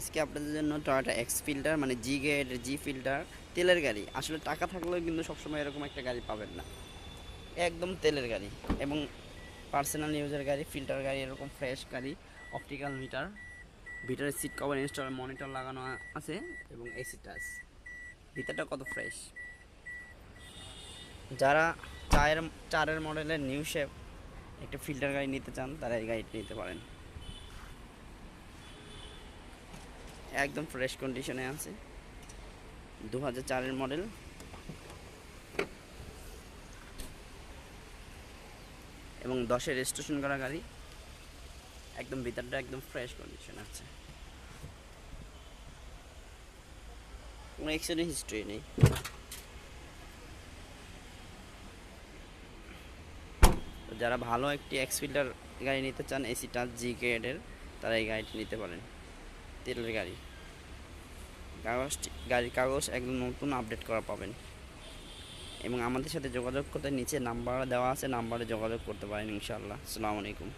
আজকে আপনাদের জন্য টয়োটা এক্স ফিল্টার মানে জি গ্রেডের জি ফিল্টার তেলের গাড়ি। আসলে টাকা থাকলেও কিন্তু সবসময় এরকম একটা গাড়ি পাবেন না, একদম তেলের গাড়ি এবং পার্সোনাল ইউজের গাড়ি, ফিল্টার গাড়ি, এরকম ফ্রেশ গাড়ি। অপটিক্যাল মিটার, ভিতরে সিট কভার ইনস্টল, মনিটর লাগানো আছে এবং এসি টাচ। ভিতরটা কত ফ্রেশ। যারা চারের মডেলের নিউ শেপ একটা ফিল্টার গাড়ি নিতে চান তারা এই গাড়িটি নিতে পারেন। একদম ফ্রেশ কন্ডিশনে আছে, 2004-এর মডেল এবং 10-এর রেজিস্ট্রেশন করা গাড়ি। একদম ভিতরটা একদম ফ্রেশ কন্ডিশন আছে, কোনো অ্যাক্সিডেন্ট হিস্ট্রি নেই। তো যারা ভালো একটি এক্স ফিল্টার গাড়ি নিতে চান এসি টাচ জি গ্রেডের, তারা এই গাড়িটি নিতে পারেন। তেলের গাড়ি, গাড়ির কাগজ একদম নতুন আপডেট করা পাবেন এবং আমাদের সাথে যোগাযোগ করতে নিচে নাম্বার দেওয়া আছে, নাম্বারে যোগাযোগ করতে পারেন ইনশাআল্লাহ। আসসালামু আলাইকুম।